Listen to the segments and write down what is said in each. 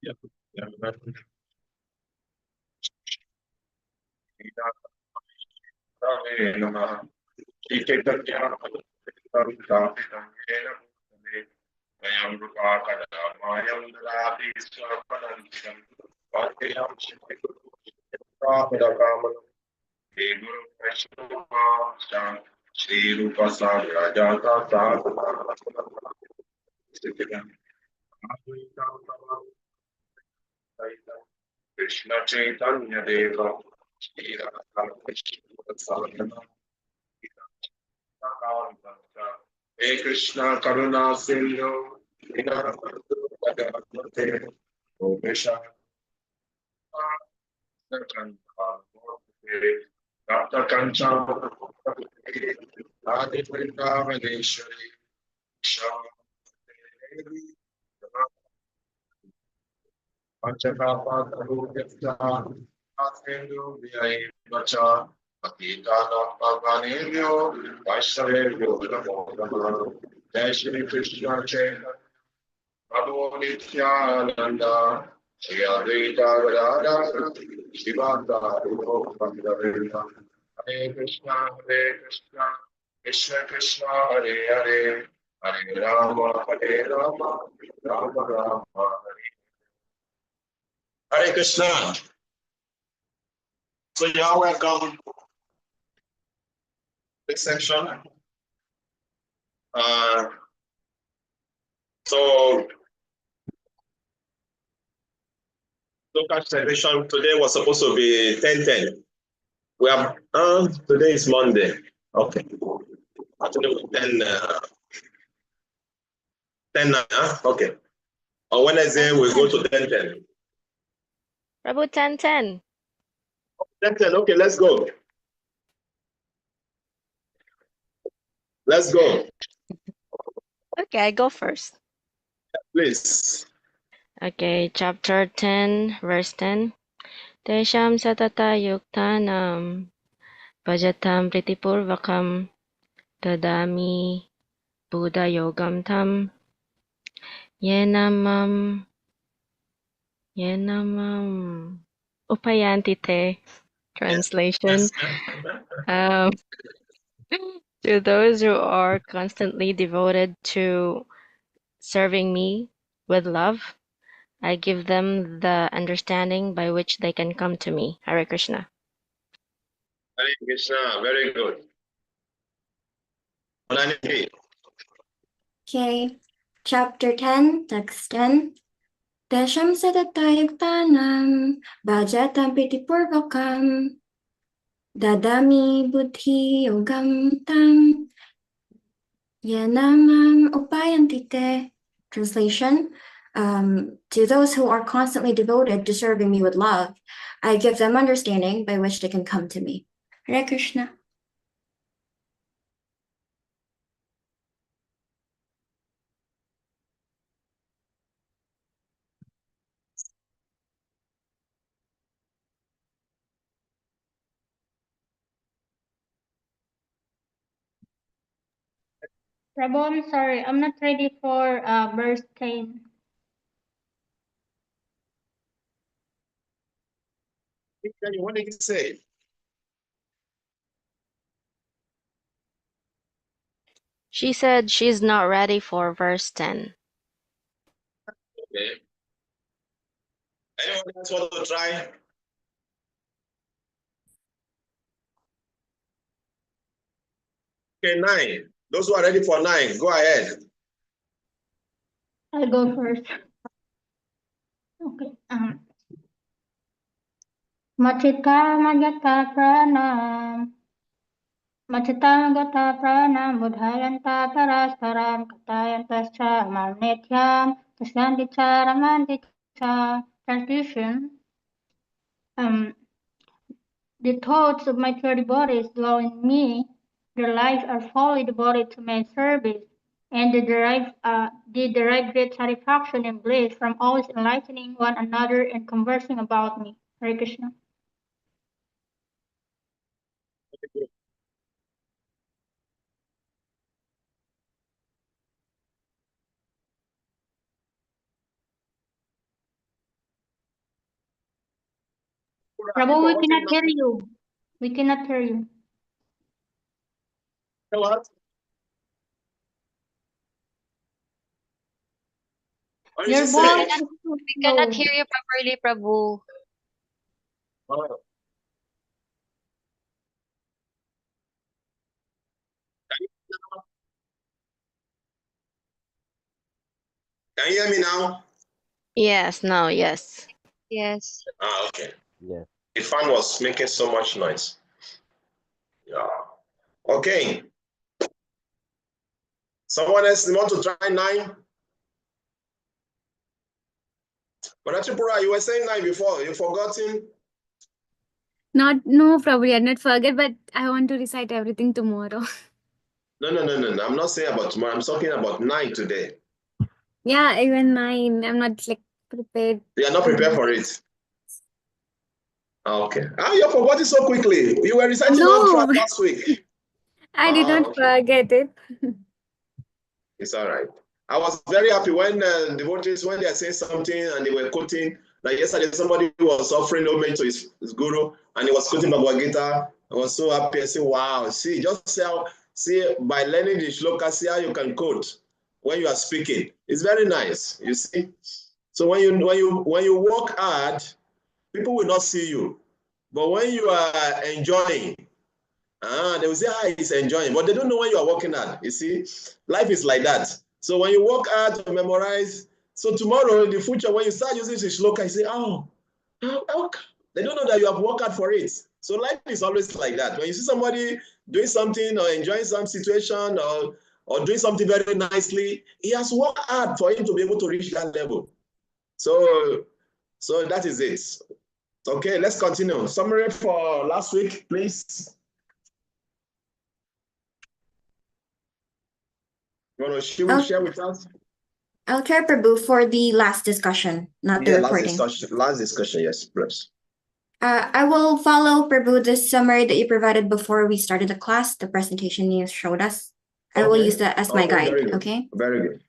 Yeah. Shri Rupa Sagrajata Krishna Chaitanya Deva Shri Radha Krishna Hey Krishna Karuna Sindhu O Krishna Dr. Kancha Adi Vrindavadeshwari Panchakapataruhyasya Asendu Vyai Vacha Patitana Pavanevyo Vaishavevyo Namo Namaha Jai Shri Krishna Chaitanya Prabhu Nityananda Shri Advaita Gadadhara Shivata Rupa Bhakta Hare Krishna Hare Krishna Krishna Krishna Hare Hare Hare Rama Hare Rama Rama Rama Hare Krishna. So you are welcome. This section. So local celebration today was supposed to be 10:10. We have today is Monday. Okay. Actually 10 okay. On Wednesday we go to 10:10. Prabhu 10:10. 10:10, okay, let's go. Let's go. Okay, I go first. Please. Okay, chapter 10, verse 10. Tesham satata yuktanam bhajatam pritipurvakam tadami buddha yogam tam yenamam upayanti te. Translation. To those who are constantly devoted to serving me with love, I give them the understanding by which they can come to me. Hare Krishna. Hare Krishna, very good. Okay, chapter 10, text 10. Desham satatayuktanam bhajatam pitipurvakam dadami buddhi yogam tam yanamam upayantite. Translation. To those who are constantly devoted to serving me with love, I give them understanding by which they can come to me. Hare Krishna. Prabhu, I'm sorry, I'm not ready for verse 10. What did you say? She said she's not ready for verse 10. Okay. Anyone else want to try? Okay, 9. Those who are ready for 9, go ahead. I'll go first. Okay. Machita magata pranam. Machita magata pranam buddhayanta parastaram katayantascha malnetyam tasyandicha ramandicha. Translation. The thoughts of my 30 bodies dwell in me. Their lives are fully devoted to my service, and they derive great satisfaction and bliss from always enlightening one another and conversing about me. Hare Krishna. Prabhu, we cannot hear you. We cannot hear you. What? What did Your you voice say? is too We cannot low. hear you properly, Prabhu. Oh. Can you hear me now? Yes, no, yes. Yes. Ah, okay. Yes. The fan was making so much noise. Yeah. Okay. Someone else want to try 9? But Achipura, you were saying 9 before. You forgotten? No, Prabhu, I did not forget, but I want to recite everything tomorrow. No. I'm not saying about tomorrow. I'm talking about 9 today. Yeah, even mine. I'm not like prepared. You are not prepared for it. Okay. Ah, you forgot it so quickly. You were reciting all No, throughout last week. I did not Okay. forget it. It's all right. I was very happy when devotees, when they are saying something and they were quoting, like yesterday, somebody was offering homage to his guru and he was quoting Bhagavad Gita. I was so happy. I said, wow, see, just see, by learning the shloka, see how you can quote when you are speaking. It's very nice, you see. So when you work hard, people will not see you. But when you are enjoying, they will say, he's enjoying, but they don't know when you are working hard. You see, life is like that. So when you work hard to memorize, so tomorrow in the future, when you start using this shloka, you say, they don't know that you have worked hard for it. So life is always like that. When you see somebody doing something or enjoying some situation or doing something very nicely, he has worked hard for him to be able to reach that level. So that is it. Okay, let's continue. Summary for last week, please. You want to share with us? I'll try Prabhu for the last discussion, not the recording. Last discussion, yes, please. I will follow Prabhu the summary that you provided before we started the class, the presentation you showed us. I will use that as my guide, okay? Very good.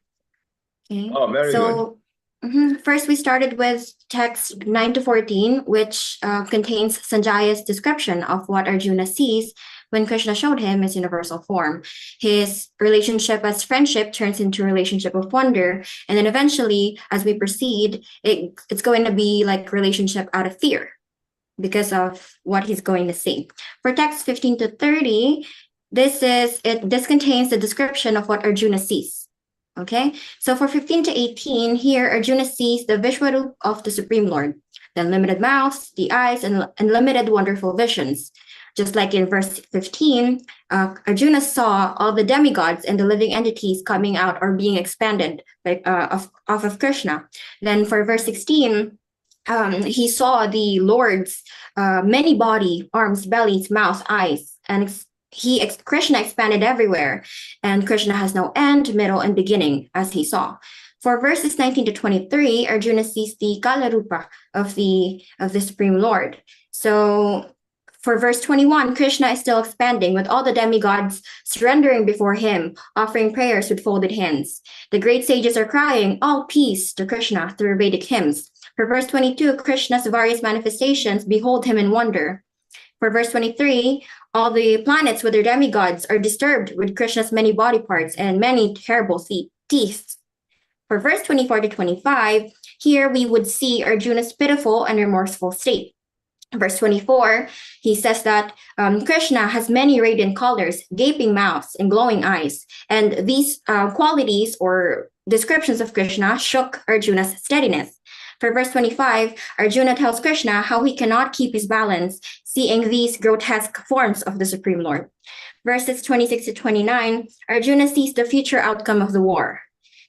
Okay. Oh, very good. First, we started with text 9 to 14, which contains Sanjaya's description of what Arjuna sees when Krishna showed him his universal form. His relationship as friendship turns into a relationship of wonder, and then eventually, as we proceed, it's going to be like relationship out of fear because of what he's going to see. For text 15 to 30, this contains the description of what Arjuna sees. Okay, so for 15 to 18, here Arjuna sees the Vishwarup of the Supreme Lord, the unlimited mouth, the eyes, and unlimited wonderful visions. Just like in verse 15, Arjuna saw all the demigods and the living entities coming out or being expanded off of Krishna. Then for verse 16, he saw the Lord's many body, arms, bellies, mouth, eyes, and Krishna expanded everywhere, and Krishna has no end, middle, and beginning, as he saw. For verses 19 to 23, Arjuna sees the Kalarupa of the Supreme Lord. So for verse 21, Krishna is still expanding with all the demigods surrendering before him, offering prayers with folded hands. The great sages are crying, all peace to Krishna through Vedic hymns. For verse 22, Krishna's various manifestations behold him in wonder. For verse 23, all the planets with their demigods are disturbed with Krishna's many body parts and many terrible teeth. For verse 24 to 25, here we would see Arjuna's pitiful and remorseful state. Verse 24, he says that Krishna has many radiant colors, gaping mouths, and glowing eyes. And these qualities or descriptions of Krishna shook Arjuna's steadiness. For verse 25, Arjuna tells Krishna how he cannot keep his balance, seeing these grotesque forms of the Supreme Lord. Verses 26 to 29, Arjuna sees the future outcome of the war.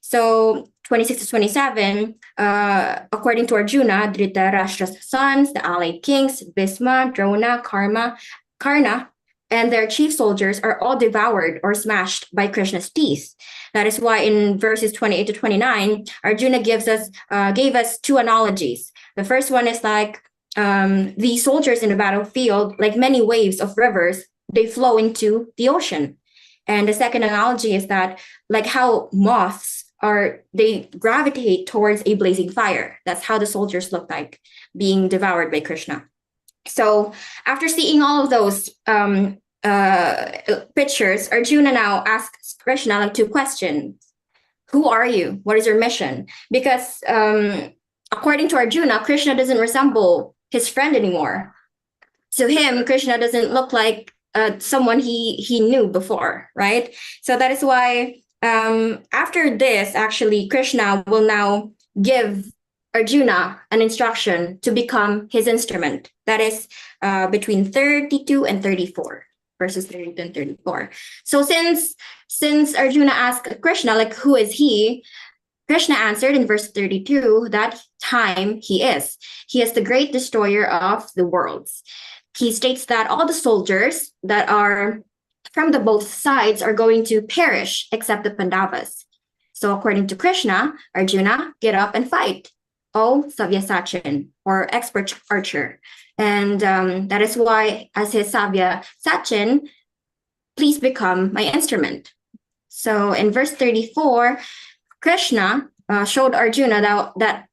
So 26 to 27, according to Arjuna, Dhritarashtra's sons, the allied kings, Bhisma, Drona, Karna, and their chief soldiers are all devoured or smashed by Krishna's teeth. That is why in verses 28 to 29, Arjuna gave us two analogies. The first one is like the soldiers in the battlefield, like many waves of rivers, they flow into the ocean. And the second analogy is that like how moths they gravitate towards a blazing fire. That's how the soldiers look like, being devoured by Krishna. So after seeing all of those pictures, Arjuna now asks Krishna like 2 questions. Who are you? What is your mission? Because according to Arjuna, Krishna doesn't resemble his friend anymore. To him, Krishna doesn't look like someone he knew before, right? So that is why after this, actually, Krishna will now give Arjuna an instruction to become his instrument. That is between 32 and 34, verses 32 and 34. So since Arjuna asked Krishna, like, who is he? Krishna answered in verse 32 that time he is. He is the great destroyer of the worlds. He states that all the soldiers that are from the both sides are going to perish except the Pandavas. So according to Krishna, Arjuna, get up and fight. Oh, Savyasachin, or expert archer. And that is why, as his Savyasachin, please become my instrument. So in verse 34, Krishna showed Arjuna that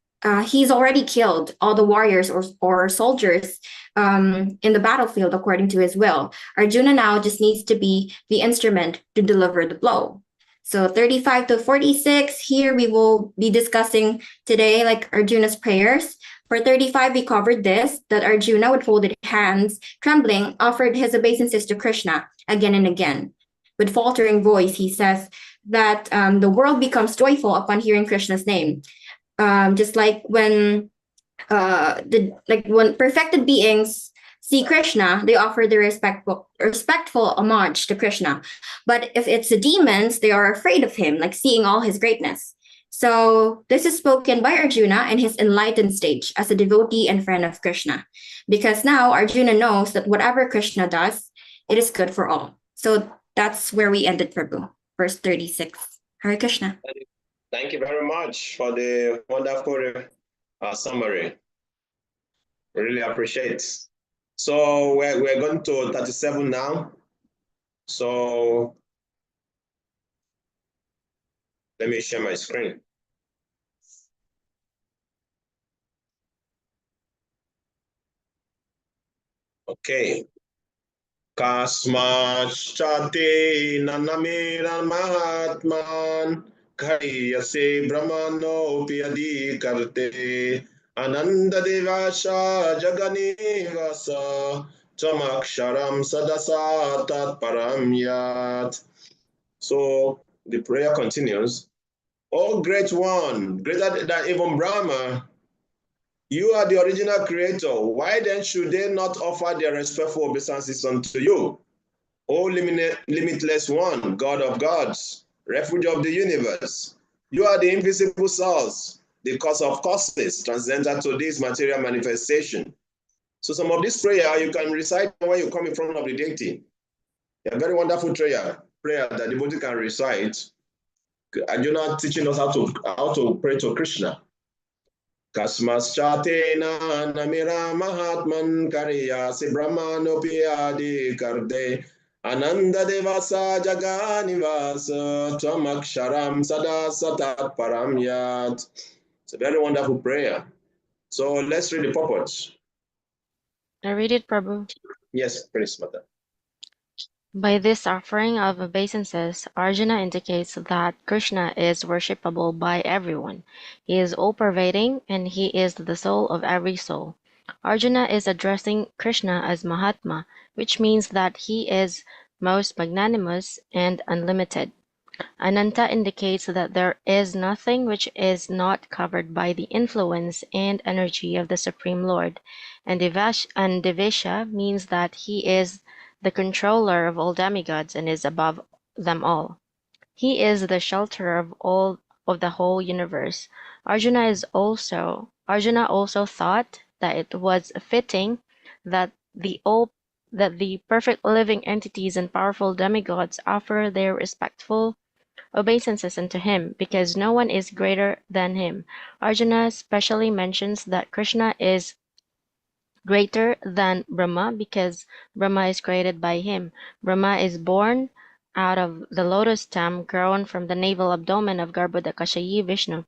he's already killed all the warriors or soldiers in the battlefield according to his will. Arjuna now just needs to be the instrument to deliver the blow. So 35 to 46, here we will be discussing today like Arjuna's prayers. For 35, we covered this, that Arjuna with folded hands, trembling, offered his obeisances to Krishna again and again. With faltering voice, he says that the world becomes joyful upon hearing Krishna's name. Just like when when perfected beings see Krishna, they offer their respectful homage to Krishna. But if it's the demons, they are afraid of him, like seeing all his greatness. So this is spoken by Arjuna in his enlightened stage as a devotee and friend of Krishna. Because now Arjuna knows that whatever Krishna does, it is good for all. So that's where we ended, Prabhu. Verse 36. Hare Krishna. Thank you very much for the wonderful summary. Really appreciate. So we're going to 37 now. So let me share my screen. Okay. Kasmachate nanamira mahatman kariyase brahmano piyadi karte ananda devasha jaganivasa tamaksharam sadasa tatparam yat. So the prayer continues. Oh great one, greater than even Brahma, you are the original creator. Why then should they not offer their respectful obeisances unto you? O limitless one, God of gods, refuge of the universe. You are the invisible source, the cause of causes, transcendental to this material manifestation. So some of this prayer you can recite when you come in front of the deity. A very wonderful prayer that the devotee can recite. Arjuna teaching us how to pray to Krishna. Kasmaschatena namira mahatman kariyasi brahmanopiadi karde ananda devasa jaganivasa twamaksharam sada satat paramyat. It's a very wonderful prayer. So let's read the purport. I read it, Prabhu. Yes, please, Mother. By this offering of obeisances, Arjuna indicates that Krishna is worshipable by everyone. He is all-pervading, and he is the soul of every soul. Arjuna is addressing Krishna as Mahatma, which means that he is most magnanimous and unlimited. Ananta indicates that there is nothing which is not covered by the influence and energy of the Supreme Lord, and Devesha means that he is the controller of all demigods and is above them all. He is the shelter of the whole universe. Arjuna also thought that it was fitting that the perfect living entities and powerful demigods offer their respectful obeisances unto him, because no one is greater than him. Arjuna specially mentions that Krishna is greater than Brahma because Brahma is created by him. Brahma is born out of the lotus stem grown from the navel abdomen of Garbhodakashayi Vishnu,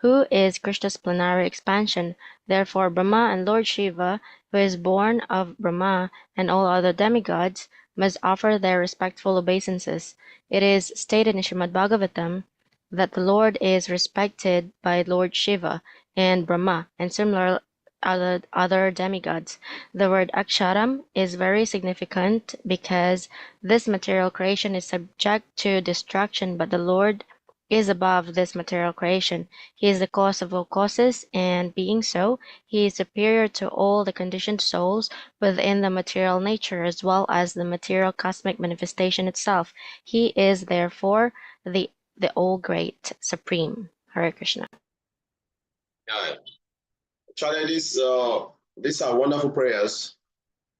who is Krishna's plenary expansion. Therefore, Brahma and Lord Shiva, who is born of Brahma, and all other demigods, must offer their respectful obeisances. It is stated in Srimad Bhagavatam that the Lord is respected by Lord Shiva and Brahma, and similar other demigods. The word Aksharam is very significant because this material creation is subject to destruction, but the Lord is above this material creation. He is the cause of all causes, and being so, he is superior to all the conditioned souls within the material nature as well as the material cosmic manifestation itself. He is therefore the all great supreme. Hare Krishna. Yeah. Actually, these are wonderful prayers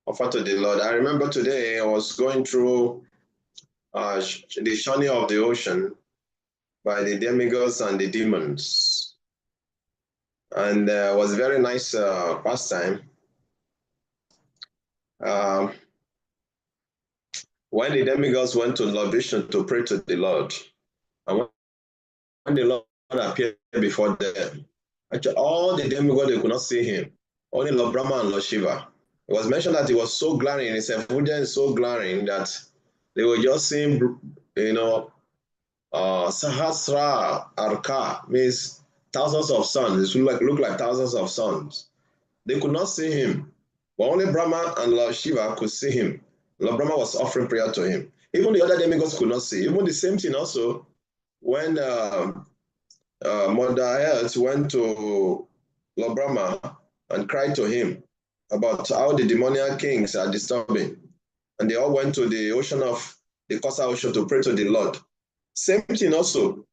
offered to the Lord. I remember today I was going through the journey of the ocean by the demigods and the demons. And it was a very nice pastime. When the demigods went to Lord Vishnu to pray to the Lord, and when the Lord appeared before them, actually all the demigods, they could not see him. Only Lord Brahma and Lord Shiva. It was mentioned that he was so glaring, his effulgence so glaring that they were just seeing, Sahasra Arka means thousands of suns. It look like thousands of suns. They could not see him, but only Brahma and Lord Shiva could see him. Lord Brahma was offering prayer to him. Even the other demigods could not see. Even the same thing also when Mother Earth went to Lord Brahma and cried to him about how the demoniac kings are disturbing. And they all went to the ocean of the Kosa Ocean to pray to the Lord. Same thing also.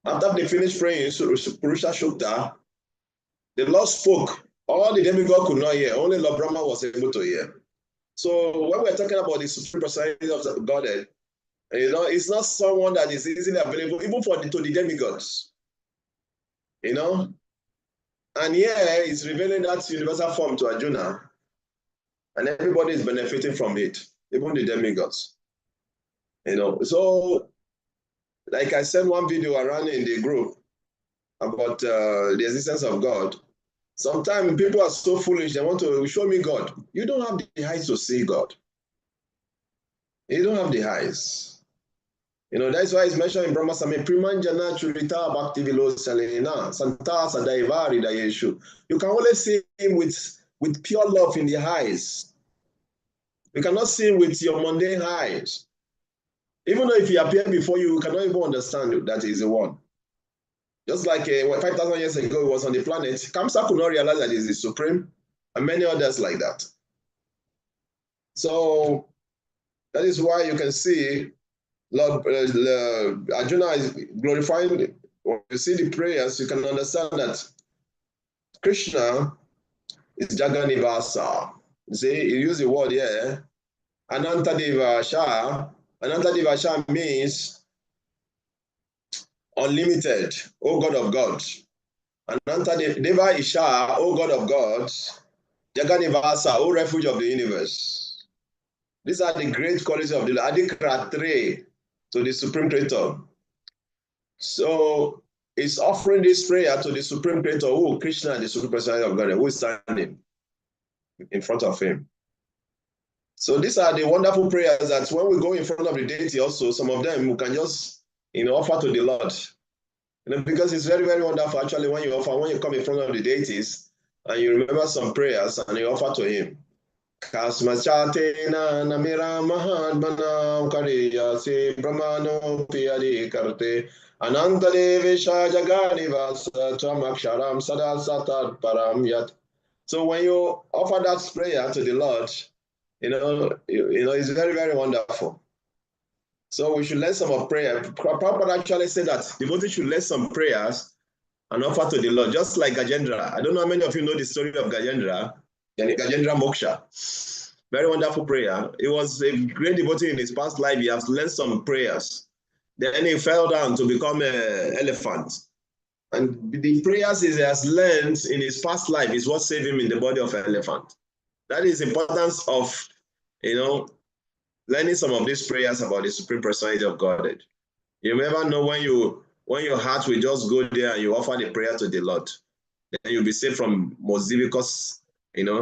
After they finished praying, Purusha Shukta, the Lord spoke. All the demigods could not hear. Only Lord Brahma was able to hear. So when we're talking about the supreme personality of the Godhead, it's not someone that is easily available, even to the demigods. And here he's revealing that universal form to Arjuna, and everybody is benefiting from it, even the demigods. So like I sent one video around in the group about the existence of God. Sometimes people are so foolish, they want to show me God. You don't have the eyes to see God. You don't have the eyes. That's why it's mentioned in Brahma Samhita, Primanjana Churita Bhakti Vilo Salinina, Santa Sadaivari Dayeshu. You can only see him with pure love in the eyes. You cannot see him with your mundane eyes. Even though if he appeared before you, you cannot even understand that he's the one. Just like 5,000 years ago, he was on the planet, Kamsa could not realize that he's the supreme, and many others like that. So that is why you can see Lord Arjuna is glorifying. When you see the prayers, you can understand that Krishna is Jaganivasa. See, you use the word here, Anantadeva Shah. Anantadeva Shah means unlimited, O God of gods. Anantadeva Isha, O God of gods. Jaganivasa, O refuge of the universe. These are the great qualities of the Adikratre to the Supreme Creator. So it's offering this prayer to the Supreme Creator, who Krishna, the Supreme Personality of God, who is standing in front of him. So these are the wonderful prayers that when we go in front of the deity also, some of them we can just offer to the Lord. Because it's very, very wonderful actually when you come in front of the deities and you remember some prayers and you offer to him. Kasmachatena namira mahatmanam kariyase brahmano piyari karte anantadevesha jaganivasa twamaksharam sada satat param yat. So when you offer that prayer to the Lord, it's very, very wonderful. So we should learn some of prayer. Prabhupada actually said that devotees should learn some prayers and offer to the Lord, just like Gajendra. I don't know how many of you know the story of Gajendra, Gajendra Moksha. Very wonderful prayer. He was a great devotee in his past life. He has learned some prayers. Then he fell down to become an elephant. And the prayers he has learned in his past life is what saved him in the body of an elephant. That is the importance of, learning some of these prayers about the Supreme Personality of Godhead. You never know when you when your heart will just go there and you offer the prayer to the Lord, then you'll be saved from most difficult,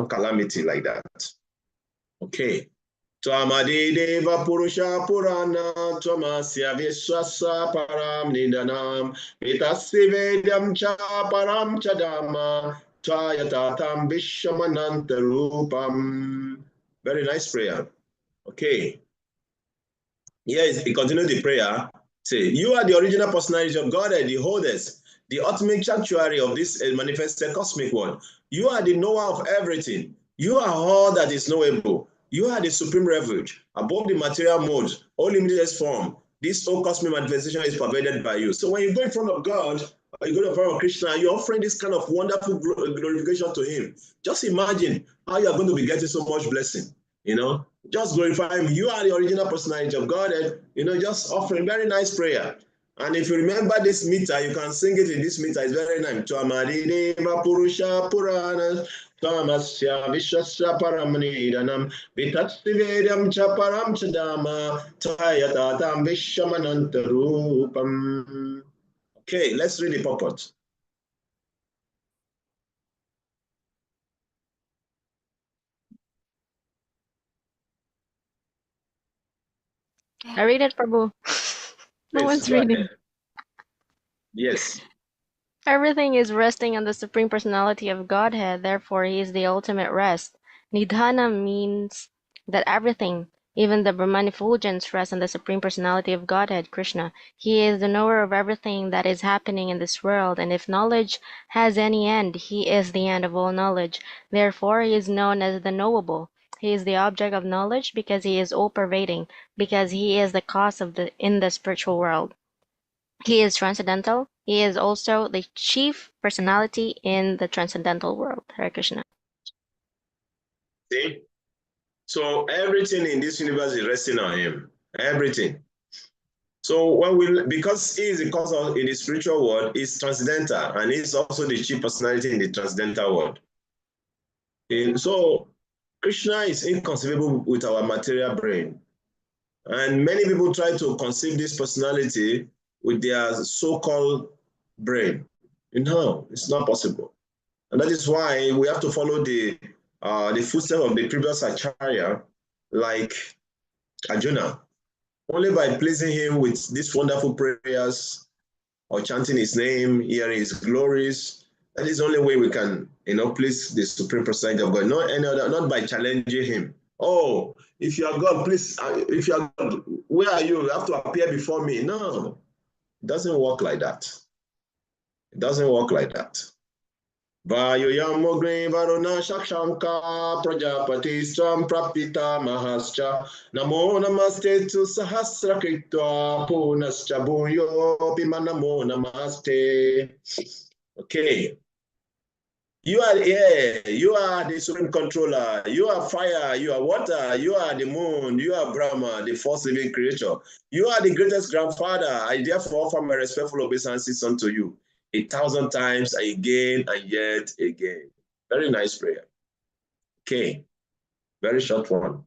calamity like that. Okay. Deva Purusha Purana Tomasya Vishwasa Param Nidanam Vitasivedam Cha Param Chadama Twayatatam Vishamanantarupam. Very nice prayer. Okay. Yes, he continued the prayer. Say, you are the original personality of God and the wholeness, the ultimate sanctuary of this manifested cosmic world. You are the knower of everything. You are all that is knowable. You are the supreme refuge above the material mode, all limited form. This whole cosmic manifestation is pervaded by you. So when you go in front of God, or you go in front of Krishna, you're offering this kind of wonderful glorification to him. Just imagine how you're going to be getting so much blessing, just glorify him. You are the original personality of God, and just offering very nice prayer. And if you remember this meter, you can sing it in this meter. It's very nice. Twamadeva Purusha Purana Tamasya Vishwasya Paramanidanam Vitasvedam Chaparam Chadama Tayatatam Vishamanantarupam. Okay, let's read the purport. I read it, Prabhu. No one's reading. Yes. Everything is resting on the Supreme Personality of Godhead, therefore he is the ultimate rest. Nidhana means that everything, even the Brahmani effulgence, rests on the Supreme Personality of Godhead, Krishna. He is the knower of everything that is happening in this world, and if knowledge has any end, he is the end of all knowledge. Therefore he is known as the knowable. He is the object of knowledge because he is all-pervading, because he is the cause in the spiritual world. He is transcendental. He is also the chief personality in the transcendental world. Hare Krishna. See? So everything in this universe is resting on him. Everything. So because he is the cause in the spiritual world, he's transcendental, and he's also the chief personality in the transcendental world. And so Krishna is inconceivable with our material brain. And many people try to conceive this personality with their so-called brain. No, it's not possible. And that is why we have to follow the footsteps of the previous Acharya, like Arjuna. Only by pleasing him with these wonderful prayers or chanting his name, hearing his glories, that is the only way we can, please the Supreme Personality of God. Not any other, not by challenging him. Oh, if you are God, please, if you are God, where are you? You have to appear before me. No, it doesn't work like that. It doesn't work like that. Vayoyamogre varuna shakshanka prajapati swam prapita mahascha namo namaste tu sahasra kritva punascha bhuyo pimanamo namaste. Okay. You are the air, you are the supreme controller, you are fire, you are water, you are the moon, you are Brahma, the first living creature. You are the greatest grandfather. I therefore offer my respectful obeisances unto you 1,000 times again and yet again. Very nice prayer. Okay, very short one.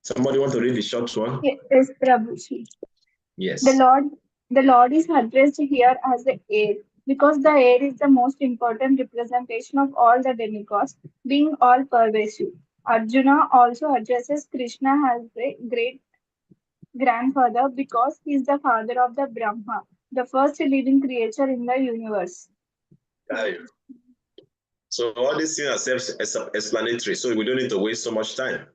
Somebody want to read the short one? Yes, Prabhuji. Yes. The Lord is addressed here as the air, because the air is the most important representation of all the demigods, being all pervasive. Arjuna also addresses Krishna as the great grandfather because he is the father of the Brahma, the first living creature in the universe. So all these things are self-explanatory, so we don't need to waste so much time.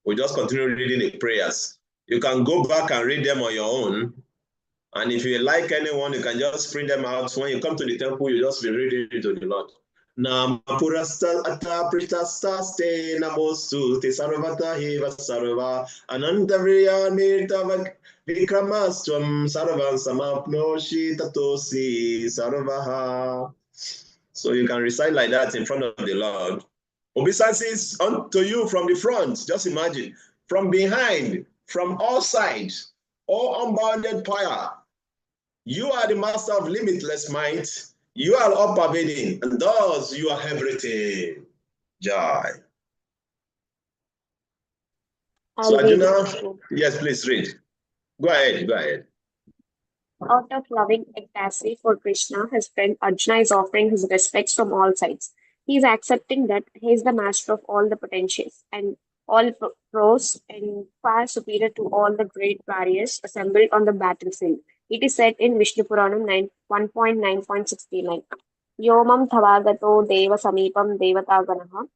We just continue reading the prayers. You can go back and read them on your own. And if you like anyone, you can just print them out. When you come to the temple, you just be reading it to the Lord. Namapurasta atapritastaste namostu te sarvata heva sarva anantavriya mirta vikramastvam sarvan samapnoshi tatosi sarvaha. So you can recite like that in front of the Lord. Obeisances unto you from the front. Just imagine. From behind, from all sides, all unbounded power. You are the master of limitless might. You are all pervading, and thus you are everything. Joy. So Arjuna, yes, please read. Go ahead. Out of loving ecstasy for Krishna, his friend Arjuna is offering his respects from all sides. He is accepting that he is the master of all the potentials and all pros and far superior to all the great warriors assembled on the battlefield. It is said in Vishnu Puranam 1.9.69. Yomam Thavagato Deva Samipam Devataganaha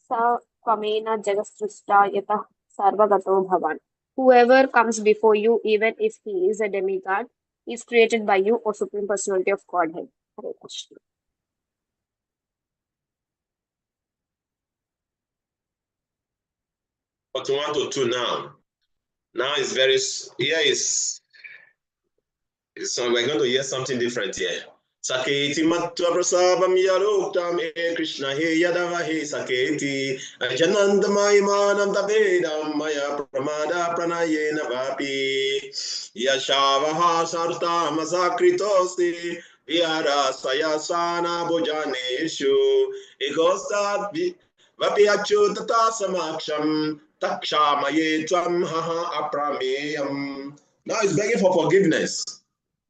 Sa Kamena Jagasrishta Yata Sarvagato Bhavan. Whoever comes before you, even if he is a demigod, is created by you, O Supreme Personality of Godhead. Hare Krishna. But 1 to 2 now. Now is very, here is we're going to hear something different here. Saketi matva prasabam yaloktam e Krishna he yadava he saketi ajananda maimanam tavedam maya pramada pranayena vapi yashavaha sarta masakritosti vyara sayasana bhujaneshu ekostat vapi achyutata samaksham takshamaye tvam haha aprameyam. Now he's begging for forgiveness.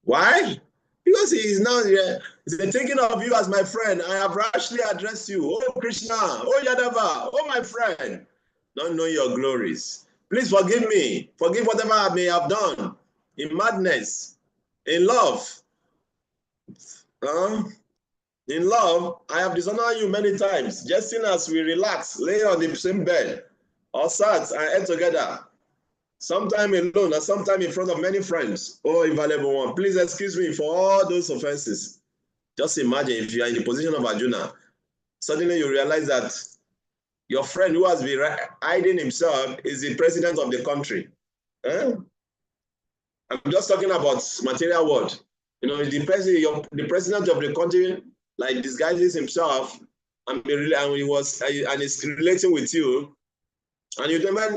Why? Because he is now he's thinking of you as my friend. I have rashly addressed you. Oh Krishna, oh Yadava, oh my friend. Don't know your glories. Please forgive me. Forgive whatever I may have done in madness, in love. In love, I have dishonored you many times. Just as we relax, lay on the same bed, or sat and ate together. Sometime alone and sometime in front of many friends. Oh, invaluable one, please excuse me for all those offenses. Just imagine if you are in the position of Arjuna, suddenly you realize that your friend who has been hiding himself is the president of the country. I'm just talking about material world. You know, the president of the country like disguises himself and is relating with you. And you never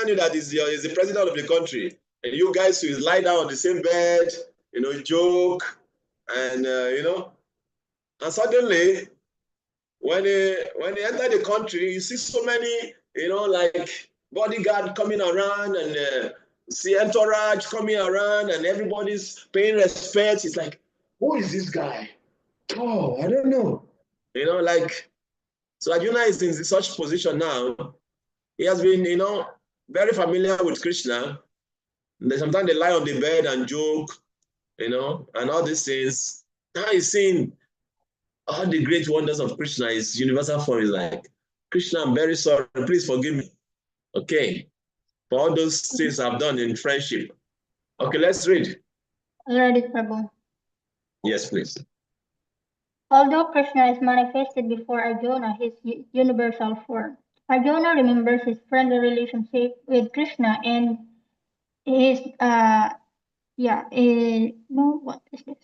knew that he's the president of the country. And you guys will lie down on the same bed, you know, joke, and, you know. And suddenly, when they enter the country, you see so many, you know, like bodyguard coming around and see entourage coming around and everybody's paying respect. It's like, who is this guy? Oh, I don't know. You know, like, so Arjuna is in such position now. He has been, you know, very familiar with Krishna. Sometimes they lie on the bed and joke, you know, and all these things. Now he's seeing all the great wonders of Krishna. His universal form is like, Krishna, I'm very sorry. Please forgive me. Okay. For all those things I've done in friendship. Okay, let's read. Read it, Prabhu. Yes, please. Although Krishna is manifested before Arjuna, his universal form, Arjuna remembers his friendly relationship with Krishna and his what is this?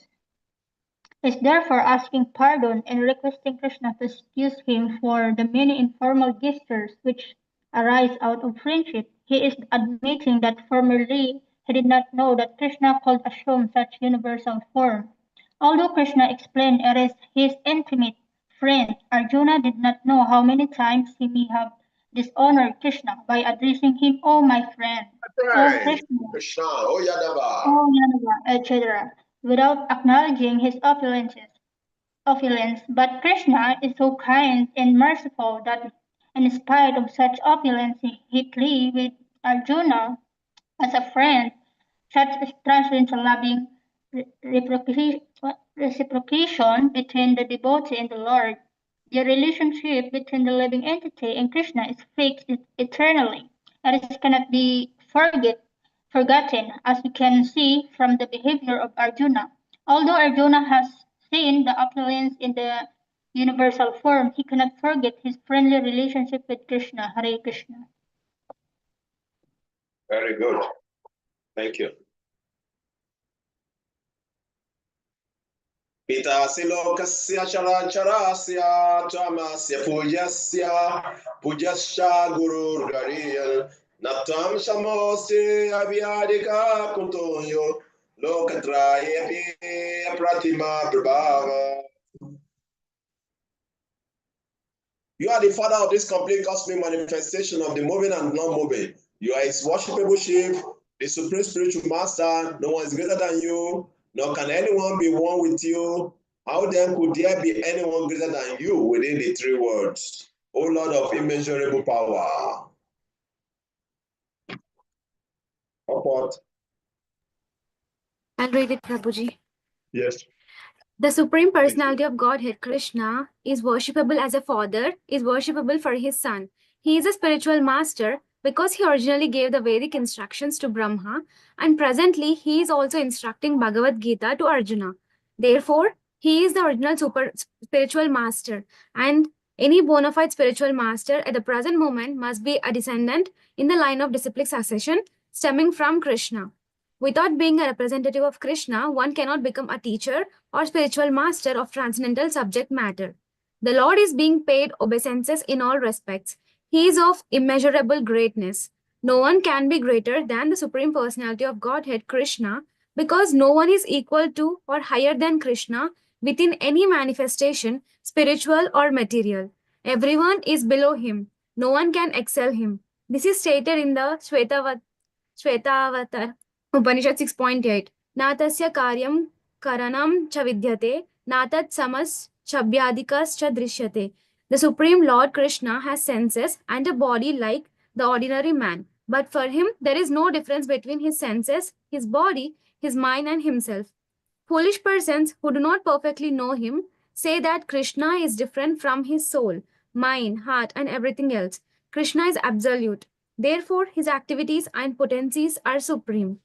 Is therefore asking pardon and requesting Krishna to excuse him for the many informal gestures which arise out of friendship. He is admitting that formerly he did not know that Krishna could assume such universal form. Although Krishna explained it is his intimate friend, Arjuna did not know how many times he may have dishonored Krishna by addressing him, "Oh my friend," "Oh Krishna," Oh Yadava. "Oh Yanava," etc., without acknowledging his opulence. But Krishna is so kind and merciful that in spite of such opulence, he pleads with Arjuna as a friend. Such translates a loving reciprocation between the devotee and the Lord. The relationship between the living entity and Krishna is fixed eternally. It cannot be forgotten, as you can see from the behavior of Arjuna. Although Arjuna has seen the opulence in the universal form, he cannot forget his friendly relationship with Krishna. Hare Krishna. Very good. Thank you. Pitasi lokasya characharasya tamasya pujasya guru gariyal natam samosi abhyadika kuntoyo lokatraya pratima prabhava. You are the father of this complete cosmic manifestation of the moving and non-moving. You are his worshipable sheep, the supreme spiritual master. No one is greater than you. nor can anyone be one with you. How then could there be anyone greater than you within the three words? O Lord of immeasurable power. Upward. I'll read it, Prabhuji. Yes. The Supreme Personality of Godhead, Krishna, is worshipable as a father, is worshipable for his son. He is a spiritual master because he originally gave the Vedic instructions to Brahma, and presently he is also instructing Bhagavad Gita to Arjuna. Therefore, he is the original spiritual master, and any bona fide spiritual master at the present moment must be a descendant in the line of disciplic succession stemming from Krishna. Without being a representative of Krishna, one cannot become a teacher or spiritual master of transcendental subject matter. The Lord is being paid obeisances in all respects. He is of immeasurable greatness. No one can be greater than the Supreme Personality of Godhead, Krishna, because no one is equal to or higher than Krishna within any manifestation, spiritual or material. Everyone is below him. No one can excel him. This is stated in the Shvetavatar Upanishad 6.8. Natasya karyam karanam cha vidyate, natat samas chabhyadikas cha drishyate. The Supreme Lord Krishna has senses and a body like the ordinary man. But for him, there is no difference between his senses, his body, his mind, and himself. Foolish persons who do not perfectly know him say that Krishna is different from his soul, mind, heart, and everything else. Krishna is absolute. Therefore, his activities and potencies are supreme.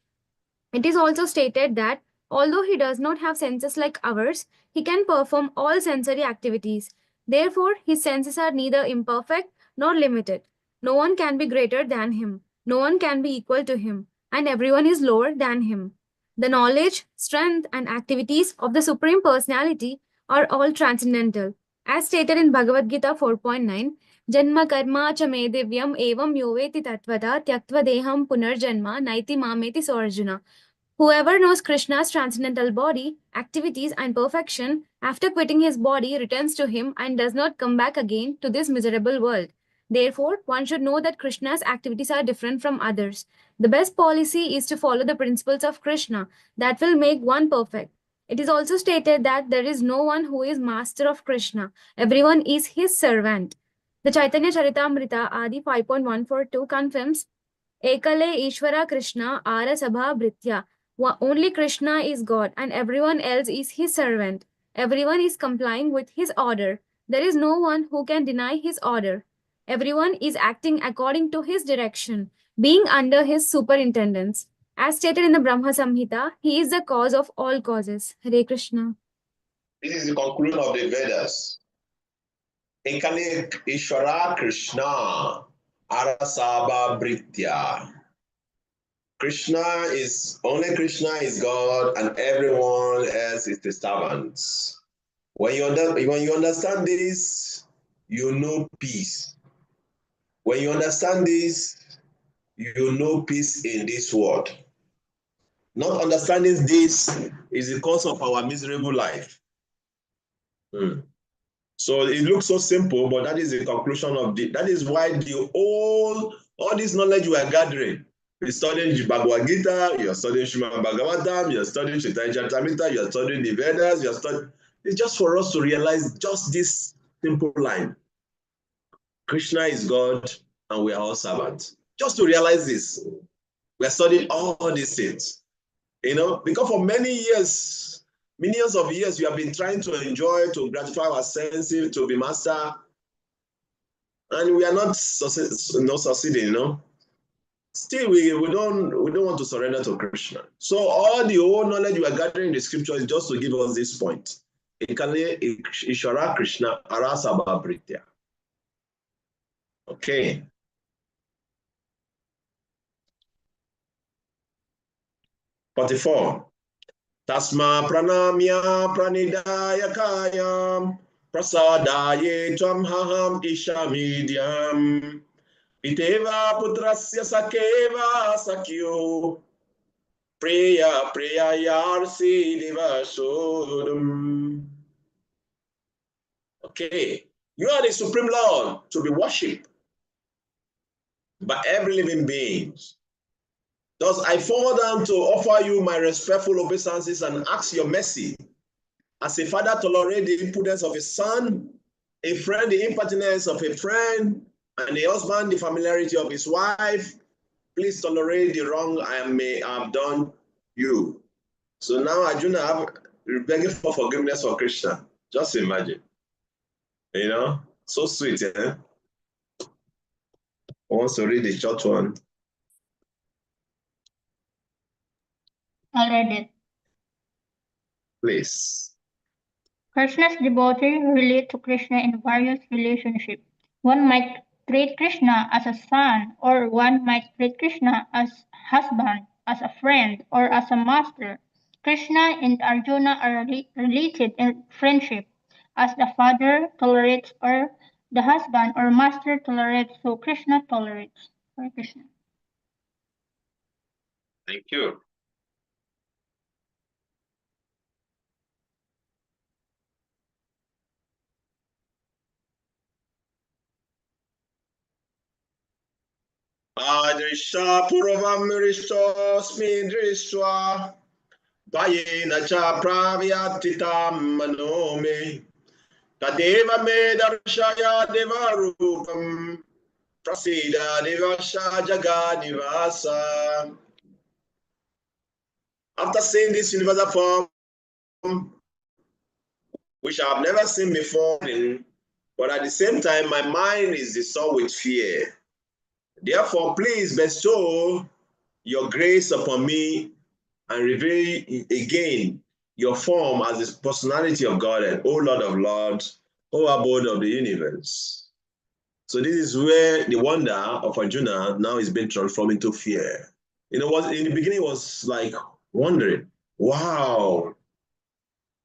It is also stated that although he does not have senses like ours, he can perform all sensory activities. Therefore, his senses are neither imperfect nor limited. No one can be greater than him. No one can be equal to him. And everyone is lower than him. The knowledge, strength, and activities of the Supreme Personality are all transcendental. As stated in Bhagavad Gita 4.9, Janma karma cha me divyam evam yoveti tatvada tyaktva deham punarjanma naiti mameti so Arjuna. Whoever knows Krishna's transcendental body, activities, and perfection, after quitting his body, returns to him and does not come back again to this miserable world. Therefore, one should know that Krishna's activities are different from others. The best policy is to follow the principles of Krishna that will make one perfect. It is also stated that there is no one who is master of Krishna. Everyone is his servant. The Chaitanya Charitamrita Adi 5.142 confirms Ekale Ishvara Krishna Ara Sabha Britya. Only Krishna is God and everyone else is his servant. Everyone is complying with his order. There is no one who can deny his order. Everyone is acting according to his direction, being under his superintendence. As stated in the Brahma Samhita, he is the cause of all causes. Hare Krishna. This is the conclusion of the Vedas. Ekale Ishvara Krishna Arasaba Britya. Only Krishna is God and everyone else is the servants. When you understand this, you know peace. When you understand this, you know peace in this world. Not understanding this is the cause of our miserable life. So it looks so simple, but that is the conclusion of that is why all this knowledge we are gathering. You're studying Bhagavad Gita, you're studying Srimad Bhagavatam, you're studying Chaitanya Charitamrita, you're studying the Vedas, it's just for us to realize just this simple line. Krishna is God and we are all servants. Just to realize this, we are studying all these things. Because for many years, millions of years, we have been trying to enjoy, to gratify our senses, to be master, and we are not succeeding, Still, we don't want to surrender to Krishna. So all the old knowledge we are gathering in the scripture is just to give us this point. Ishvara Krishna Arasaba Britya. Okay. '44. Tasma pranamya pranidaya kayam prasadaye tvam haham ishamidyam iteva putrasya sakeva sakyo priya yarsi divasodam. Okay, you are the Supreme Lord to be worshipped by every living being. Thus, I fall down to offer you my respectful obeisances and ask your mercy. As a father tolerates the impudence of his son, a friend the impertinence of a friend, and a husband the familiarity of his wife, please tolerate the wrong I may have done you. So now Arjuna begging for forgiveness for Krishna. Just imagine. You know, so sweet, eh? Who wants to read the short one? I'll read it. Please. Krishna's devotees relate to Krishna in various relationships. One might treat Krishna as a son, or one might treat Krishna as husband, as a friend, or as a master. Krishna and Arjuna are related in friendship, as the father tolerates or the husband or master tolerates, so Krishna tolerates. Hare Krishna. Thank you. Adrisha Puravam Rishosmi Drishwa Dayena Cha Pravyatitam Manome Tadeva Me Darshaya Devarupam Prasida Devasha Jaganivasa. After seeing this universal form, which I have never seen before, but at the same time, my mind is disturbed with fear. Therefore, please bestow your grace upon me and reveal again your form as the personality of God and O Lord of Lords, O abode of the universe. So this is where the wonder of Arjuna now is being transformed into fear. You know, what in the beginning it was like wondering, wow.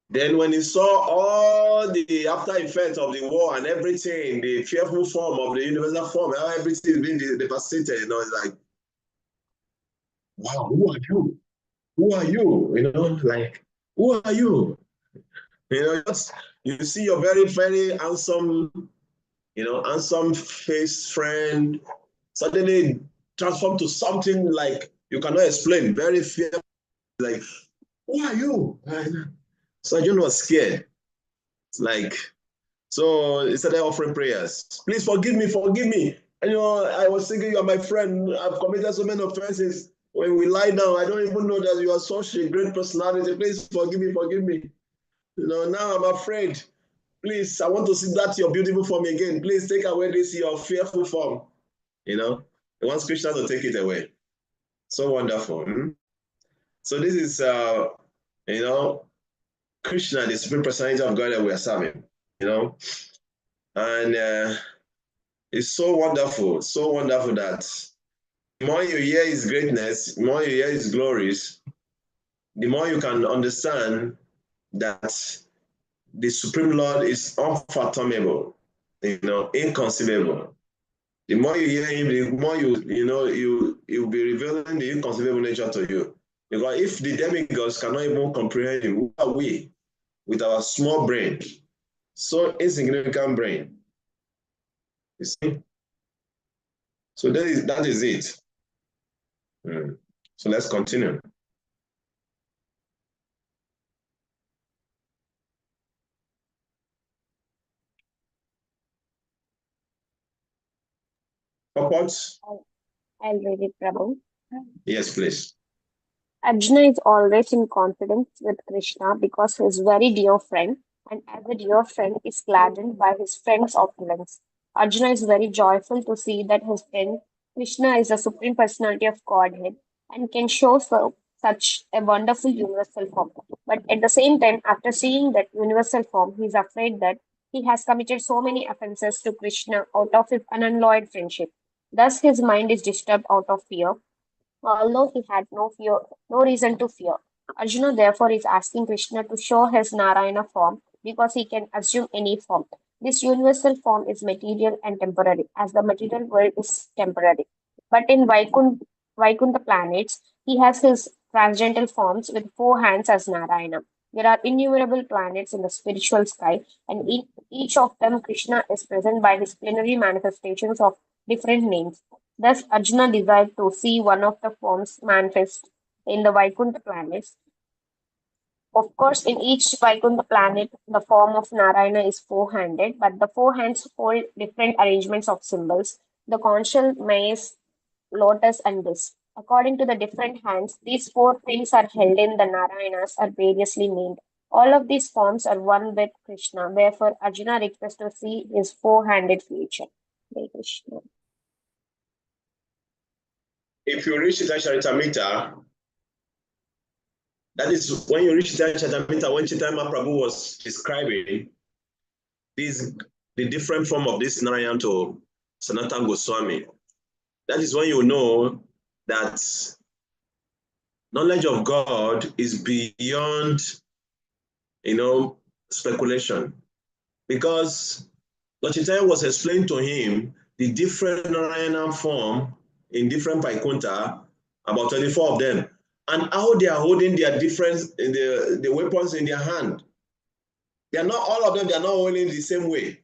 Then when he saw all the after effects of the war and everything, the fearful form of the universal form, how everything is being devastated, you know, it's like, wow, who are you? Who are you? You know, like, who are you? You know, just you see your very, very handsome, you know, handsome face friend suddenly transform to something like you cannot explain, very fearful, like, who are you? So Arjuna was scared. It's like, so he started offering prayers. Please forgive me, forgive me. And you know, I was thinking you are my friend. I've committed so many offenses. When we lie down, I don't even know that you are such a great personality. Please forgive me, forgive me. You know, now I'm afraid. Please, I want to see that your beautiful form again. Please take away this your fearful form. You know, he wants Krishna to take it away. So wonderful. Hmm? So this is, you know, Krishna, the supreme personality of God that we are serving. You know, and it's so wonderful that the more you hear his greatness, the more you hear his glories, the more you can understand that the Supreme Lord is unfathomable, you know, inconceivable. The more you hear him, the more you know, you'll be revealing the inconceivable nature to you. Because if the demigods cannot even comprehend him, who are we with our small brain, so insignificant brain? You see? So that is it. So let's continue. Purport? I'll read it, Prabhu. Yes, please. Arjuna is always in confidence with Krishna because he is very dear friend, and as a dear friend is gladdened by his friend's opulence. Arjuna is very joyful to see that his friend Krishna is the supreme personality of Godhead and can show such a wonderful universal form. But at the same time, after seeing that universal form, he is afraid that he has committed so many offenses to Krishna out of his unalloyed friendship. Thus, his mind is disturbed out of fear although he had no reason to fear. Arjuna therefore is asking Krishna to show his Narayana form because he can assume any form. This universal form is material and temporary, as the material world is temporary. But in Vaikuntha planets, he has his transcendental forms with four hands as Narayana. There are innumerable planets in the spiritual sky, and in each of them, Krishna is present by his plenary manifestations of different names. Thus, Arjuna desired to see one of the forms manifest in the Vaikuntha planets. Of course, in each Vaikuntha planet, the form of Narayana is four-handed, but the four hands hold different arrangements of symbols: the conch, mace, lotus, and this. According to the different hands, these four things are held in the Narayanas are variously named. All of these forms are one with Krishna. Therefore, Arjuna requests to see his four-handed future. Hare Krishna. If you reach Chaitanya Charitamrita, that is when you reach Chaitanya Charitamrita, when Chaitanya Mahaprabhu was describing the different form of this Narayan to Sanatana Goswami, that is when you know that knowledge of God is beyond, speculation. Because Lord Chaitanya was explaining to him the different Narayana form in different Vaikuntha, about 24 of them, and how they are holding their different the weapons in their hand. They are not all of them. They are not holding the same way.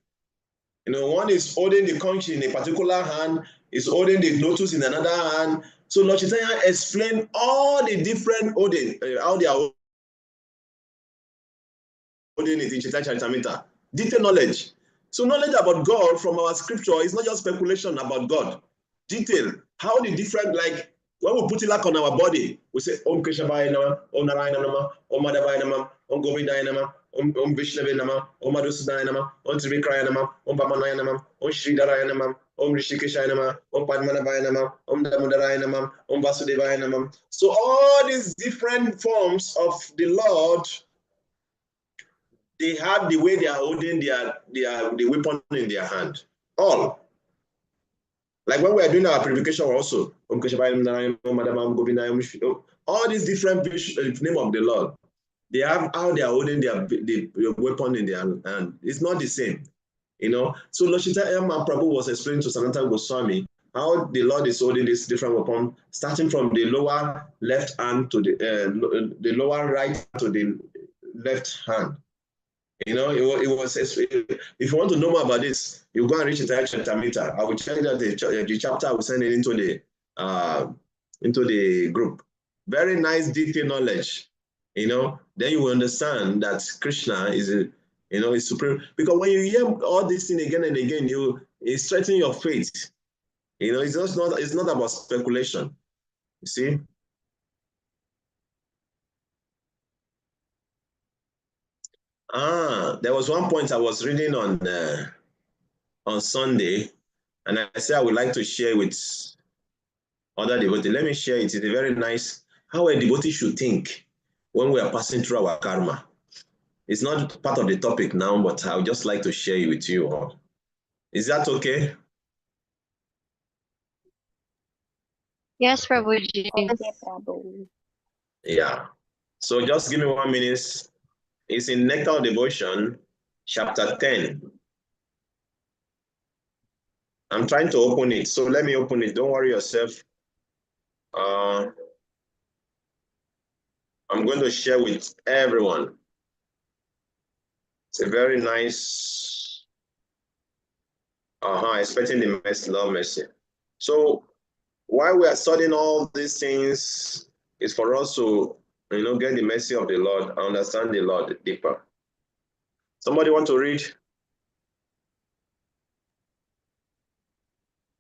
One is holding the conch in a particular hand, is holding the lotus in another hand. So Lord Chaitanya explained all the different holding, how they are holding it in Chaitanya Charitamrita. Detailed knowledge. So knowledge about God from our scripture is not just speculation about God. Detail. How the different, like when we put it like on our body, we say Om Krishna Vaya Nama, Om Narayana Nama, Om Madhavaya Nama, Om Govindaya Nama, Om Vishnave Nama, Om Madhusudaya Nama, Om Trivikraya Nama, Om Pamanaya Nama, Om Shridaraya Nama, Om Rishikeshaya Nama, Om Padmanabhaya Nama, Om Damodaraya Nama, Om Vasudevaya Nama. So all these different forms of the Lord, they have the way they are holding the weapon in their hand. All. Like when we are doing our purification also, all these different name of the Lord, they have how they are holding the weapon in their hand. It's not the same, So Lord Chaitanya Mahaprabhu was explaining to Sanatana Goswami how the Lord is holding this different weapon, starting from the lower left hand to the lower right to the left hand. It was, if you want to know more about this, you go and reach the chapter meter. I will check that the chapter I will send it into the group. Very nice detailed knowledge. Then you will understand that Krishna is supreme. Because when you hear all these things again and again, it strengthens your faith. It's not about speculation. You see? There was one point I was reading on Sunday, and I said I would like to share with other devotees. Let me share it. It's a very nice how a devotee should think when we are passing through our karma. It's not part of the topic now, but I would just like to share it with you all. Is that okay? Yes, Prabhuji. Okay, Prabhu. Yeah. So just give me 1 minute. It's in Nectar of Devotion, chapter 10. I'm trying to open it, so let me open it. Don't worry yourself. I'm going to share with everyone. It's a very nice, expecting the mercy, love, mercy. So while we are studying all these things, it's for us to, get the mercy of the Lord, understand the Lord deeper. Somebody want to read?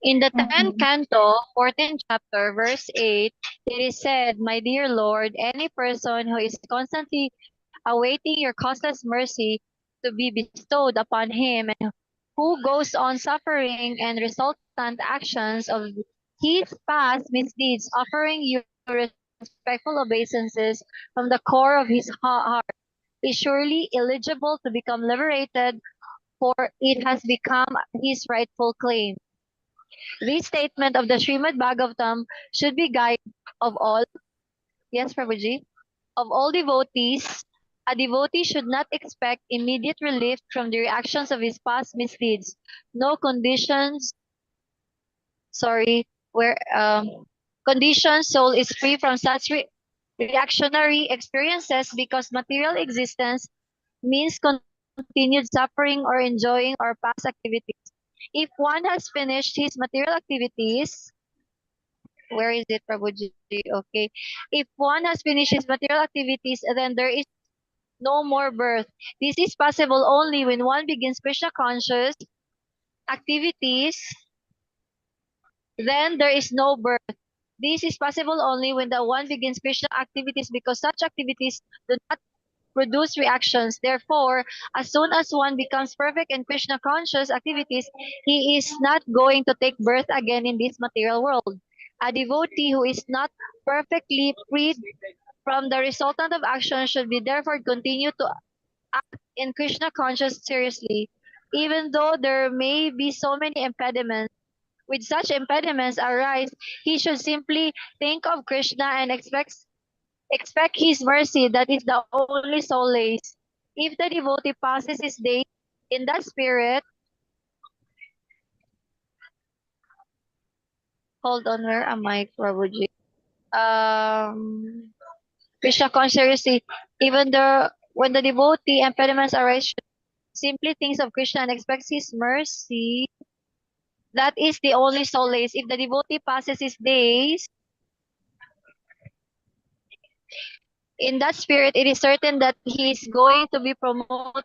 In the 10th canto, 14th chapter, verse 8, it is said, My dear Lord, any person who is constantly awaiting your causeless mercy to be bestowed upon him and who goes on suffering and resultant actions of his past misdeeds, offering you respectful obeisances from the core of his heart, is surely eligible to become liberated, for it has become his rightful claim. This statement of the Srimad Bhagavatam should be guide of all, yes, Prabhuji, of all devotees. A devotee should not expect immediate relief from the reactions of his past misdeeds. No conditions, where conditioned soul is free from such reactionary experiences because material existence means continued suffering or enjoying our past activities. If one has finished his material activities, Where is it, Prabhuji? Okay. If one has finished his material activities, then there is no more birth. This is possible only when one begins Krishna conscious activities, then there is no birth. This is possible only when the one begins Krishna activities because such activities do not produce reactions. Therefore, as soon as one becomes perfect in Krishna conscious activities, he is not going to take birth again in this material world. A devotee who is not perfectly freed from the resultant of action should be therefore continue to act in Krishna conscious seriously, even though there may be so many impediments. With such impediments arise, he should simply think of Krishna and expect his mercy, that is the only solace. If the devotee passes his days in that spirit, hold on, where am I, Prabhuji? Krishna consciously, even though when the devotee impediments arise, should simply thinks of Krishna and expects his mercy. That is the only solace. If the devotee passes his days in that spirit, it is certain that he is going to be promoted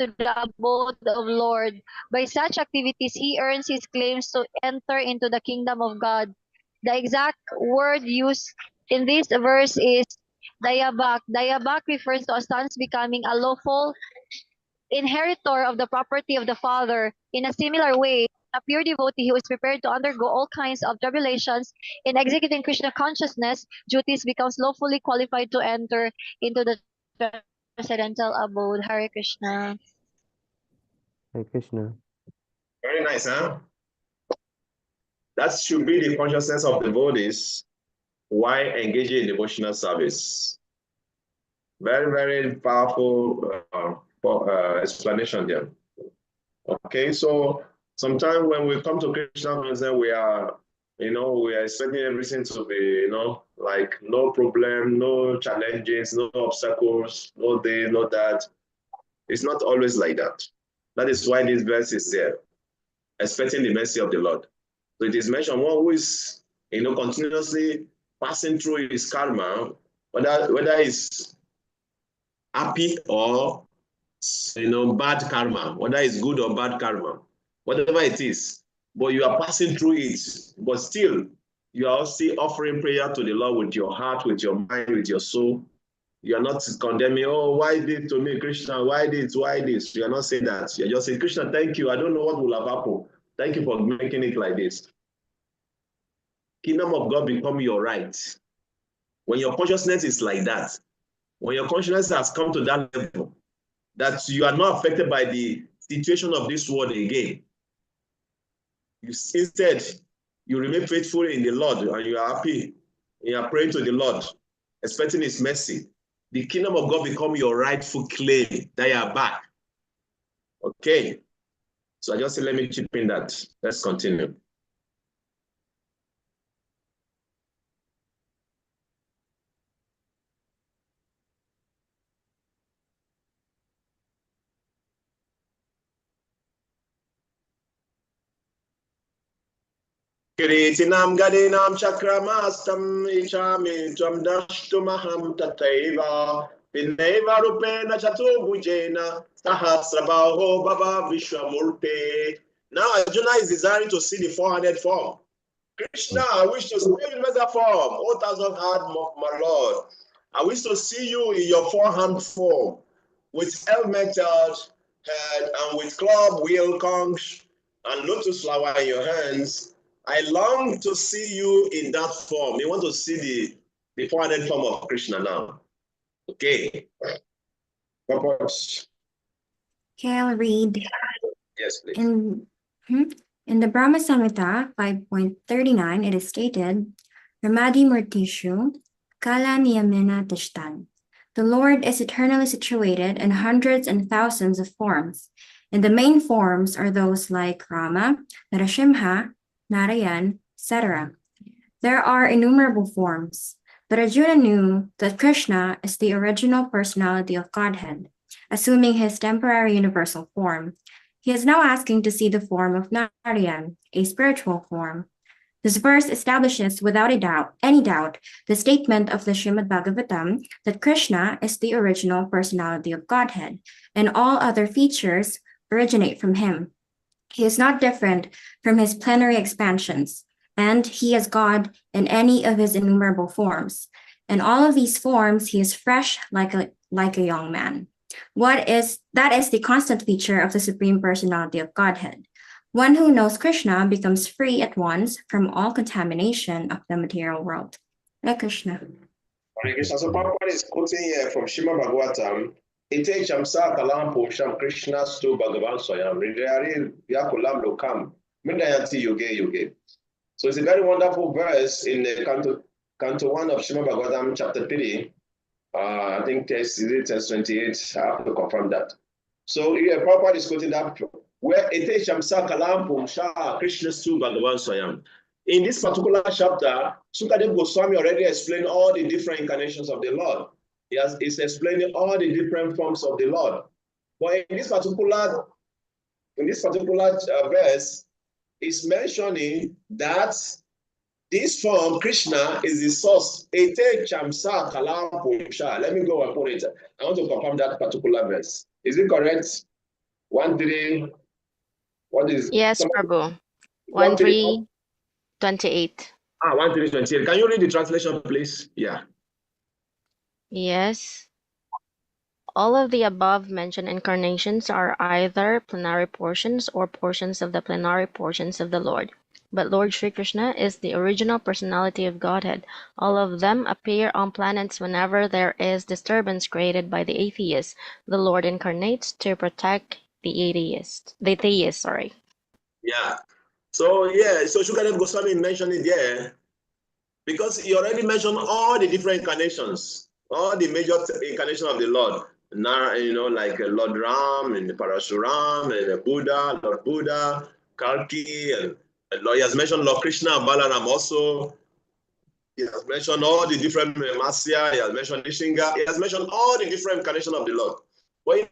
to the abode of Lord. By such activities, he earns his claims to enter into the kingdom of God. The exact word used in this verse is dayabak. Dayabak refers to a son's becoming a lawful inheritor of the property of the father. In a similar way, a pure devotee who is prepared to undergo all kinds of tribulations in executing Krishna consciousness duties becomes lawfully qualified to enter into the transcendental abode. Hare Krishna. Hare Krishna. Very nice, huh? That should be the consciousness of devotees while engaging in devotional service. Very, very powerful explanation there. Okay, so sometimes when we come to Krishna consciousness, we are expecting everything to be, like no problem, no challenges, no obstacles, no this, no that. It's not always like that. That is why this verse is there, expecting the mercy of the Lord. So it is mentioned one who is, continuously passing through his karma, whether it's happy or bad karma, whether it's good or bad karma, whatever it is, but you are passing through it, but still you are still offering prayer to the Lord with your heart, with your mind, with your soul. You are not condemning, oh, why did to me, Krishna? Why this? Why this? You are not saying that. You are just saying, Krishna, thank you. I don't know what will have happened. Thank you for making it like this. Kingdom of God become your right. When your consciousness is like that, when your consciousness has come to that level, that you are not affected by the situation of this world again. Instead, you remain faithful in the Lord and you are happy. You are praying to the Lord, expecting his mercy. The kingdom of God become your rightful claim that you are back. Okay. So I just say, let me chip in that. Let's continue. Kiritinam gadinam chakramastam ichami tvam dashtumaham tataiva vineva rupena chatubhujena sahasrabaho baba vishwamurte. Now Arjuna is desiring to see the 400 form. Krishna, I wish to see you in mega form, O thousand heart, my Lord. I wish to see you in your 400 form, with helmeted head and with club, wheel, conch, and lotus flower in your hands. I long to see you in that form. You want to see the 400 form of Krishna now. Okay. Purpose. Okay, I'll read. Yes, please. In the Brahma Samhita 5.39, it is stated, Ramadi Murtishu Kala Niyamena Tishtan. The Lord is eternally situated in hundreds and thousands of forms. And the main forms are those like Rama, Narasimha, Narayan, etc. There are innumerable forms, but Arjuna knew that Krishna is the original personality of Godhead, assuming his temporary universal form. He is now asking to see the form of Narayan, a spiritual form. This verse establishes without any doubt, the statement of the Srimad Bhagavatam that Krishna is the original personality of Godhead, and all other features originate from him. He is not different from his plenary expansions, and he is God in any of his innumerable forms. In all of these forms, he is fresh like a young man. That is the constant feature of the Supreme Personality of Godhead. One who knows Krishna becomes free at once from all contamination of the material world. Hare Krishna. Hare Krishna. So Prabhupada is quoting here from Srimad Bhagavatam. Ite chamsa kalam pusham Krishna stu Bhagavan Swayam. Ridari yakulam lokam. Mindayanti yoge. So it's a very wonderful verse in the Canto 1 of Srimad Bhagavatam, chapter 3. I think text 28. I have to confirm that. So here Prabhupada is quoting that where Ete Shamsa Kalam Pumsha Krishna Stu Bhagavan Swayam. In this particular chapter, Sukadev Goswami already explained all the different incarnations of the Lord. He's explaining all the different forms of the Lord. But in this particular verse, it's mentioning that this form, Krishna, is the source. Ete Chamsa Kalam Pumsha. Let me go and put it. I want to confirm that particular verse. Is it correct? 1:3. What is? Yes, Prabhu. 1:3:28. 1:3:28. Can you read the translation, please? Yeah. Yes. All of the above mentioned incarnations are either plenary portions or portions of the plenary portions of the Lord. But Lord Sri Krishna is the original personality of Godhead. All of them appear on planets whenever there is disturbance created by the atheist. The Lord incarnates to protect the atheist. Yeah. So Shukadev Goswami mentioned it there because he already mentioned all the different incarnations, all the major incarnations of the Lord. Now, like Lord Ram and Parashuram and Buddha, Lord Buddha, Kalki, and he has mentioned Lord Krishna and Balaram also. He has mentioned all the different Masya, he has mentioned Nishinga, he has mentioned all the different incarnations of the Lord. But he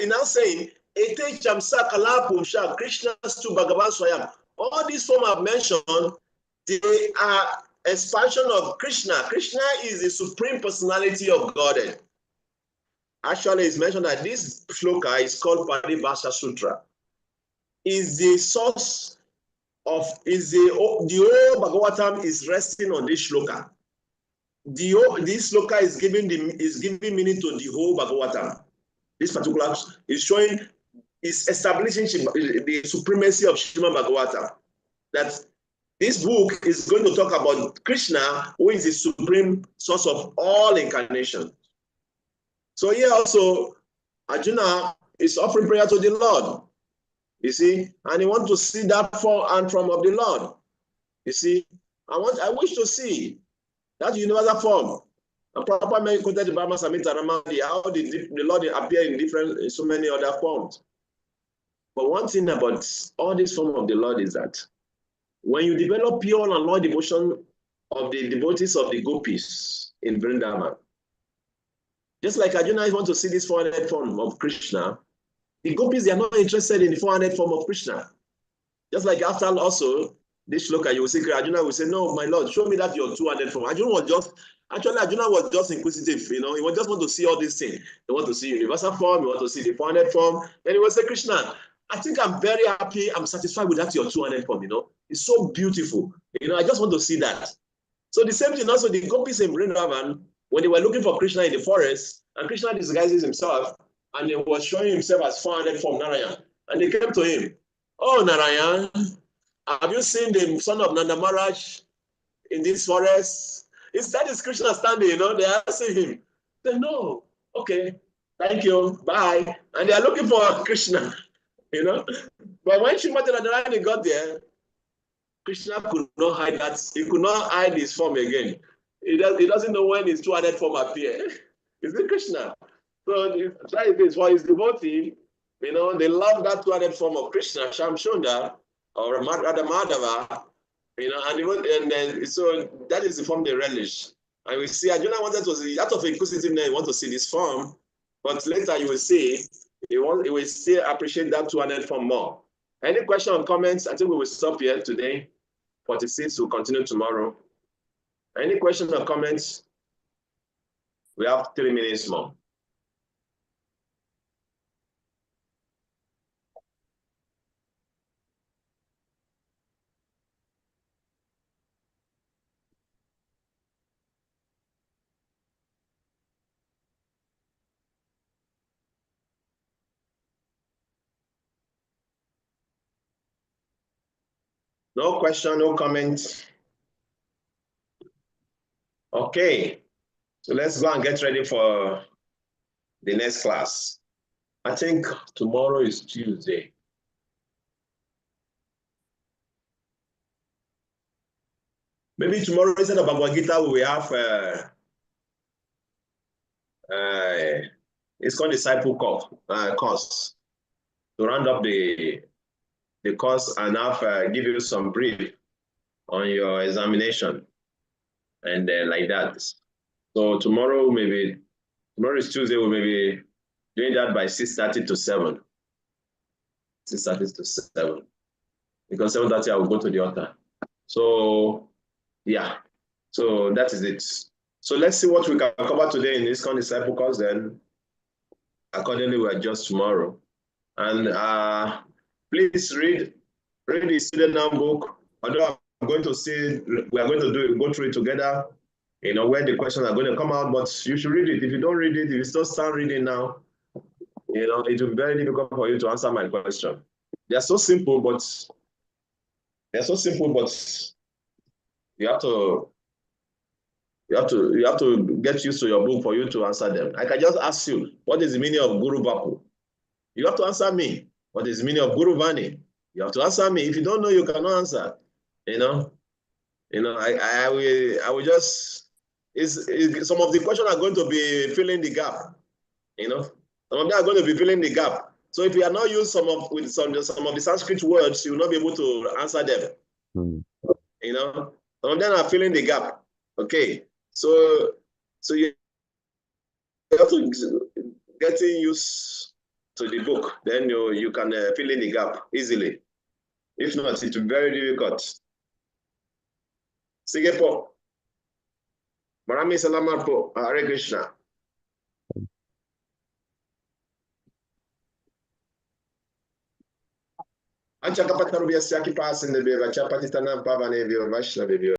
now saying, Ete Chamsa Kala Pumsha, Krishna Stu Bhagavan Swayam. All these forms I've mentioned, they are expansion of Krishna. Krishna is the supreme personality of Godhead. Actually, it's mentioned that this shloka is called Paribhasha Sutra. Is the source of the whole Bhagavatam is resting on this shloka. This shloka is giving meaning to the whole Bhagavatam. This particular is establishing the supremacy of Srimad Bhagavatam. That this book is going to talk about Krishna, who is the supreme source of all incarnation. So here also, Arjuna is offering prayer to the Lord. You see, and he wants to see that form and form of the Lord. You see, I wish to see that universal form. And proper men quoted the Brahma Samhita Ramadi, how the Lord appear in so many other forms. But one thing about all this form of the Lord is that when you develop pure and loyal devotion of the devotees of the gopis in Vrindavan, just like Arjuna wants to see this 400 form of Krishna, the gopis, they are not interested in the 400 form of Krishna. Just like after also, this shloka, you will see Arjuna will say, no, my Lord, show me that your 200 form. Arjuna was just inquisitive, He just want to see all these things. He want to see universal form, he want to see the 400 form. Then he will say, Krishna, I think I'm very happy, I'm satisfied with that your 200 form, It's so beautiful. I just want to see that. So the same thing also, the gopis in Vrindavan, when they were looking for Krishna in the forest, and Krishna disguises himself, and he was showing himself as 400 form Narayan. And they came to him, oh, Narayan, have you seen the son of Nanda Maharaj in this forest? That is Krishna standing, they are asking him. They no, okay, thank you, bye. And they are looking for Krishna, But when Srimati Radharani got there, Krishna could not hide that. He could not hide his form again. He doesn't know when his 200 form appear. Is it Krishna? So try this for his devotee. They love that 200 form of Krishna, Shamshunda, or Radha Madhava. So that is the form they relish. And we see Arjuna wanted to see, out of inquisitiveness, he wants to see this form, but later you will see, he will still appreciate that 200 form more. Any question or comments? I think we will stop here today. 46. We'll continue tomorrow. Any questions or comments? We have 3 minutes more. No question, no comment. Okay, so let's go and get ready for the next class. I think tomorrow is Tuesday. Maybe tomorrow instead of Bhagavad Gita, we have it's called disciple course to round up the course and have give you some brief on your examination and like that. So tomorrow is Tuesday. We may be doing that by 6:30 to 7. 6:30 to 7, because 7:30 I will go to the altar. So yeah, so that is it. So let's see what we can cover today in this disciple course. Then accordingly we adjust tomorrow. And please read the student handbook. Although I'm going to see, we are going to go through it together, you know, where the questions are going to come out, but you should read it. If you don't read it, if you still start reading now, you know, it will be very difficult for you to answer my question. They're so simple, but you have to get used to your book for you to answer them. I can just ask you, what is the meaning of Guru Bapu? You have to answer me. What is the meaning of Guru Vani? You have to answer me. If you don't know, you cannot answer. You know, I will just, some of the questions are going to be filling the gap. You know, some of them are going to be filling the gap. So if you are not used some of the Sanskrit words, you will not be able to answer them. You know, some of them are filling the gap. Okay, so you have to getting used to the book, then you can fill in the gap easily. If not, it will be very difficult. Sige po. Maraming salamat po. Hare Krishna. Ancha kapatarubiya siyaki pasin de beva chapati tanam pavane vio vaishna vio.